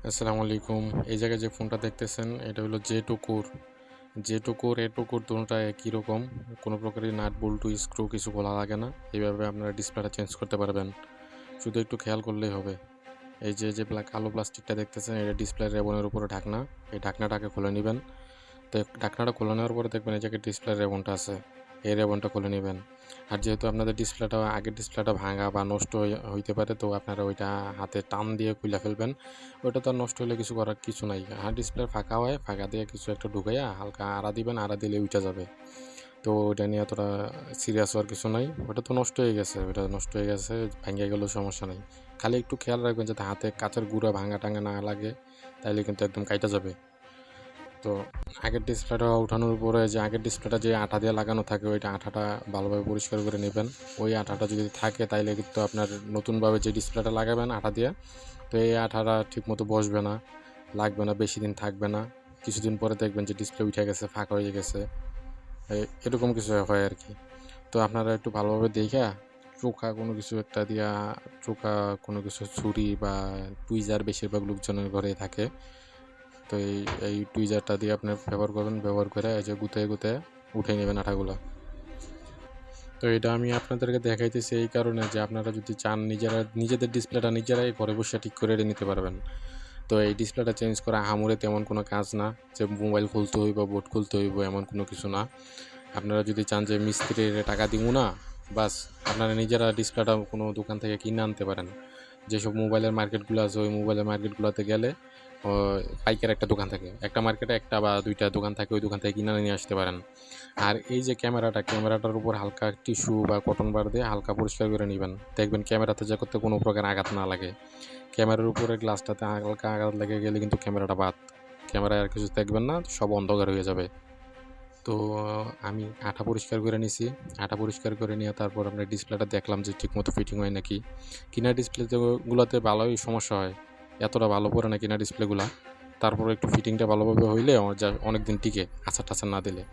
আসসালামু আলাইকুম। এই জায়গায় যে ফোনটা দেখতেছেন এটা হলো জে2 কোর। জে2 কোর, এ2 কোর দোনোটা একই রকম। কোনো প্রকারের নাট, বল্টু, স্ক্রু কিছু খোলা লাগে না। এইভাবে আপনারা ডিসপ্লেটা চেঞ্জ করতে পারবেন। শুধু একটু খেয়াল করলেই হবে। এই যে কালো প্লাস্টিকটা দেখতেছেন এটা ডিসপ্লের রেবনের উপরে ঢাকনা। এই ঢাকনাটাকে খুলে নিবেন। তো ঢাকনাটা খুলে নেওয়ার পরে দেখবেন এই জায়গায় ডিসপ্লের রেবনটা আছে। এই রেবনটা খুলে নেবেন। আর যেহেতু আপনাদের ডিসপ্লেটা আগের ডিসপ্লেটা ভাঙা বা নষ্ট হইতে পারে, তো আপনারা ওইটা হাতে টান দিয়ে খুলে ফেলবেন। ওইটা তো আর নষ্ট হলে কিছু করার কিছু নাই। আর ডিসপ্লে ফাঁকা হয়, ফাঁকা দিয়ে কিছু একটা ঢুকাইয়া হালকা আড়া দিবেন, আড়া দিলে উইঠা যাবে। তো ওইটা নিয়ে এতটা সিরিয়াস হওয়ার কিছু নাই। ওটা তো নষ্ট হয়ে গেছে, ওইটা নষ্ট হয়ে গেছে, ভেঙে গেলেও সমস্যা নেই। খালি একটু খেয়াল রাখবেন যাতে হাতে কাঁচের গুঁড়া ভাঙা টাঙা না লাগে, তাইলে কিন্তু একদম কাইটা যাবে। তো আগের ডিসপ্লেটা উঠানোর পরে যে আগের ডিসপ্লেটা যে আঠা দিয়ে লাগানো থাকে ওইটা আঠাটা ভালোভাবে পরিষ্কার করে নেবেন। ওই আঠাটা যদি থাকে তাইলে কিন্তু আপনার নতুনভাবে যে ডিসপ্লেটা লাগাবেন আঠা দিয়ে, তো এই আঠাটা ঠিকমতো বসবে না, লাগবে না, বেশি দিন থাকবে না। কিছুদিন পরে দেখবেন যে ডিসপ্লে উঠে গেছে, ফাঁকা হয়ে গেছে, এরকম কিছু হয় আর কি। তো আপনারা একটু ভালোভাবে দেখা চোখা কোনো কিছু একটা দিয়া, চোখা কোনো কিছু ছুরি বা টুইজার বেশিরভাগ লোকজনের ঘরে থাকে। তো এই টুইজারটা দিয়ে আপনি ব্যবহার করবেন, ব্যবহার করে এই যে গুঁতে গুঁতে উঠে নেবেন আঠাগুলো। তো এটা আমি আপনাদেরকে দেখাইতেছি এই কারণে যে আপনারা যদি চান নিজেদের ডিসপ্লেটা নিজেরাই ঘরে বসে ঠিক করে নিতে পারবেন। তো এই ডিসপ্লেটা চেঞ্জ করা আহামরি তেমন কোনো কাজ না, যে মোবাইল খুলতে হইব, বোর্ড খুলতে হইব, এমন কোনো কিছু না। আপনারা যদি চান যে মিস্ত্রির টাকা দিব না, বাস আপনারা নিজেরা ডিসপ্লেটা কোনো দোকান থেকে কিনে আনতে পারেন। যেসব মোবাইলের মার্কেটগুলো আছে ওই মোবাইলের মার্কেটগুলোতে গেলে পাইকার একটা দোকান থাকে, একটা মার্কেটে একটা বা দুইটা দোকান থাকে, ওই দোকান থেকে কিনে নিয়ে আসতে পারেন। আর এই যে ক্যামেরাটার উপর হালকা টিস্যু বা কটন বার দিয়ে হালকা পরিষ্কার করে নেবেন। দেখবেন ক্যামেরাতে যা করতে কোনো প্রকার আঘাত না লাগে। ক্যামেরার উপরে গ্লাসটাতে হালকা আঘাত লেগে গেলে কিন্তু ক্যামেরাটা বাদ। ক্যামেরায় আর কিছু দেখবেন না, সব অন্ধকার হয়ে যাবে। তো আমি আঠা পরিষ্কার করে নিছি। আঠা পরিষ্কার করে নিয়ে তারপর আমরা ডিসপ্লেটা দেখলাম যে ঠিকমতো ফিটিং হয় নাকি। কিনা গুলাতে ভালোই সমস্যা হয়। এতটা ভালো পড়ে না কিনা ডিসপ্লেগুলা। তারপরে একটু ফিটিংটা ভালোভাবে হইলে অনেকদিন টিকে, আছাড়-টাছাড় না দিলে।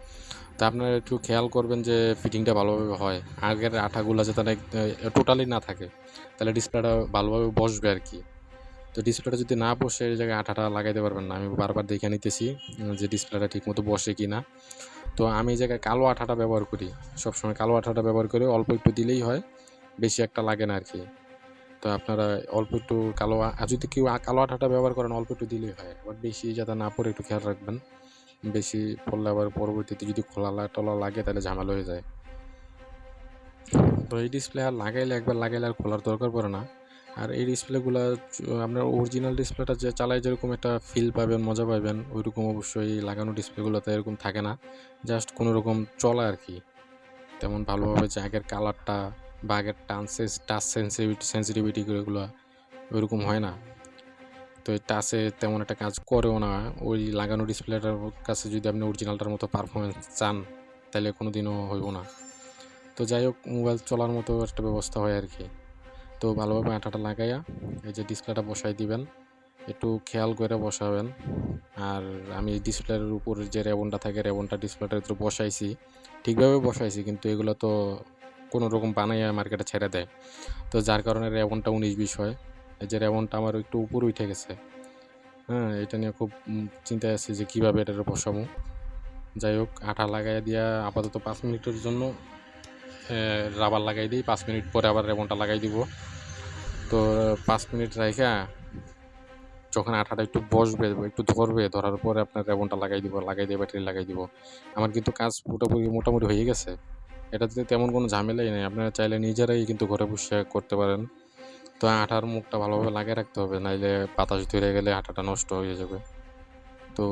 তা আপনারা একটু খেয়াল করবেন যে ফিটিংটা ভালোভাবে হয়। আগের আঠাগুলা যাতে টোটালি না থাকে। তাহলে ডিসপ্লেটা ভালোভাবে বসবে আরকি। তো ডিসপ্লেটা যদি না বসে এই জায়গায় আঠাটা লাগাইতে পারবেন না। আমি বারবার দেখে নিতেছি যে ডিসপ্লেটা ঠিকমতো বসে কিনা। তো আমি এই জায়গায় কালো আঠাটা ব্যবহার করি। সবসময় কালো আঠাটা ব্যবহার করে অল্প একটু দিলেই হয়। বেশি একটা লাগে না আরকি। তো আপনারা অল্প একটু যদি কেউ কালো আঠাটা ব্যবহার করেন অল্প একটু দিলেই হয়। আবার বেশি যাতে না পড়ে একটু খেয়াল রাখবেন। বেশি পড়লে আবার পরবর্তীতে যদি টলা লাগে তাহলে ঝামেলা হয়ে যায়। তো এই ডিসপ্লে আর একবার লাগাইলে আর খোলার দরকার পড়ে না। আর এই ডিসপ্লেগুলা আপনার অরিজিনাল ডিসপ্লেটা যে চালায় যেরকম একটা ফিল পাবেন, মজা পাবেন, ওইরকম অবশ্যই লাগানো ডিসপ্লেগুলোতে এরকম থাকে না। জাস্ট কোনোরকম চলে আরকি। তেমন ভালোভাবে যে আগের কালারটা বা আগের টাচ সেনসিটিভিটি এগুলো ওইরকম হয় না। তো এই টাচে তেমন একটা কাজ করেও না। ওই লাগানো ডিসপ্লেটার কাছে যদি আপনি অরিজিনালটার মতো পারফরম্যান্স চান, তাইলে কোনোদিনও হইব না। তো যাই হোক, মোবাইল চলার মতো একটা ব্যবস্থা হয় আরকি। তো ভালোভাবে আঠাটা লাগাইয়া এই যে ডিসপ্লেটা বসাই দিবেন। একটু খেয়াল করে বসাবেন। আর আমি ডিসপ্লের উপর যে রেবনটা থাকে রেবনটা ডিসপ্লেটার ভিতরে বসাইছি। ঠিকভাবে বসাইছি, কিন্তু এগুলো তো কোনোরকম বানাইয়া মার্কেটে ছেড়ে দেয়। তো যার কারণে রেবনটা ১৯-২০ হয়। এই যে রেবনটা আমার একটু উপরে উঠে গেছে। হ্যাঁ? এটা নিয়ে খুব চিন্তায় আছি যে কীভাবে এটারে বসাবো। যাই হোক, আঠা লাগাইয়া দিয়া আপাতত ৫ মিনিটের জন্য রাবার লাগাই দেই। ৫ মিনিট পরে আবার রেবনটা লাগাই দিব। তো ৫ মিনিট রাইখা যখন আঠাটা একটু বসবে, একটু ধরবে, ধরার পরে আপনার রেবনটা লাগাই দিব। লাগাই দিয়ে ব্যাটারি লাগাই দিব। আমার কিন্তু কাজ মোটামুটি হয়ে গেছে। এটাতে তেমন কোনো ঝামেলাই নাই। আপনারা চাইলে নিজেরাই কিন্তু ঘরে বসে করতে পারেন। তো আঠার মুখটা ভালোভাবে লাগিয়ে রাখতে হবে। নাইলে বাতাস ধইরা গেলে আঠাটা নষ্ট হয়ে যাবে। তো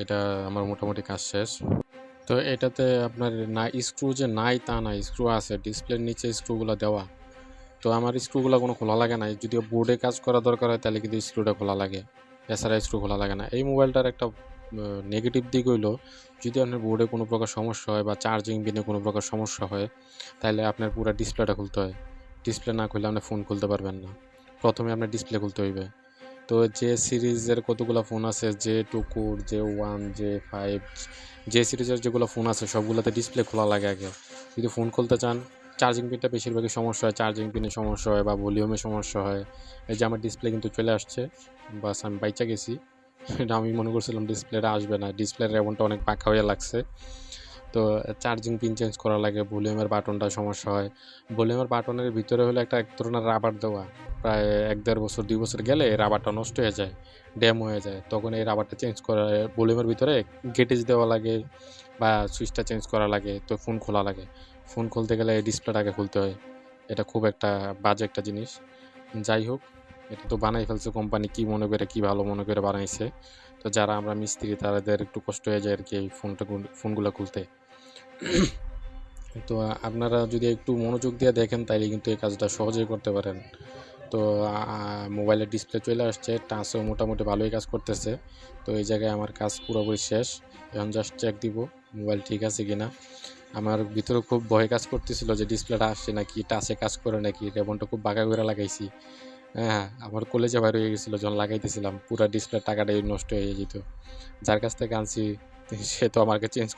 এটা আমার মোটামুটি কাজ শেষ। তো এটাতে আপনার স্ক্রু যে নাই তা না, স্ক্রু আছে। ডিসপ্লের নিচে স্ক্রুগুলা দেওয়া। তো আমার স্ক্রুগুলা কোনো খোলা লাগে নাই। যদিও বোর্ডে কাজ করা দরকার হয় তাহলে কিন্তু স্ক্রুটা খোলা লাগে। এছাড়া স্ক্রু খোলা লাগে না। এই মোবাইলটার একটা নেগেটিভ দিক হইলো, যদি আপনার বোর্ডে কোনো প্রকার সমস্যা হয় বা চার্জিং পিনে কোনো প্রকার সমস্যা হয়, তাহলে আপনার পুরা ডিসপ্লেটা খুলতে হয়। ডিসপ্লে না খুললে আপনি ফোন খুলতে পারবেন না। ১ম এ আপনার ডিসপ্লে খুলতে হইবে। তো যে সিরিজের কতগুলা ফোন আছে, জে2 কোর, জে1, জে5, যে সিরিজের যেগুলো ফোন আছে সবগুলাতে ডিসপ্লে খোলা লাগে আগে। যদি ফোন খুলতে চান চার্জিং পিনটা বেশিরভাগই সমস্যা হয়, চার্জিং পিনের সমস্যা হয় বা ভলিউমের সমস্যা হয়। এই যে আমার ডিসপ্লে কিন্তু চলে আসছে, বাস আমি বাইচা গেছি। এটা আমি মনে করছিলাম ডিসপ্লেটা আসবে না, ডিসপ্লের রেবনটা অনেক পাকা হয়ে লাগছে। তো চার্জিং পিন চেঞ্জ করা লাগে, ভলিউমের বাটনটা সমস্যা হয়। ভলিউমের বাটনের ভিতরে হলো একটা এক ধরনের রাবার দেওয়া, প্রায় ১-১.৫ বছর ২ বছর গেলে এই রাবারটা নষ্ট হয়ে যায়, ড্যাম হয়ে যায়। তখন এই রাবারটা চেঞ্জ করা, ভলিউমের ভিতরে গেটেজ দেওয়া লাগে বা সুইচটা চেঞ্জ করা লাগে, তো ফোন খোলা লাগে। ফোন খুলতে গেলে এই ডিসপ্লেটাকে খুলতে হয়। এটা খুব একটা বাজে একটা জিনিস। যাই হোক, এটা তো বানাই ফেলছে কোম্পানি, কি মনে করে, কি ভালো মনে করে বানাইছে। তো যারা আমরা মিস্ত্রি তাদের একটু কষ্ট হয়ে যায় আরকি এই ফোনগুলা খুলতে। তো আপনারা যদি একটু মনোযোগ দিয়ে দেখেন তাইলে কিন্তু এই কাজটা সহজেই করতে পারেন। তো মোবাইলের ডিসপ্লে চলে আসছে, টাচও মোটামুটি ভালোই কাজ করতেছে। তো এই জায়গায় আমার কাজ পুরোপুরি শেষ। এখন জাস্ট চেক দিব মোবাইল ঠিক আছে কিনা। আমার ভিতরে খুব ভয় কাজ করতেছিল যে ডিসপ্লেটা আসছে নাকি, টাচে কাজ করে নাকি। রেবনটা খুব বাঁকা করে লাগাইছি। হ্যাঁ, আমার কলেজে বাইর হয়ে গেছিল যখন লাগাইতেছিলাম। পুরা ডিসপ্লের টাকাটাই নষ্ট হয়ে যেত। যার কাছ থেকে আনছি সে তো আমাকে চেঞ্জ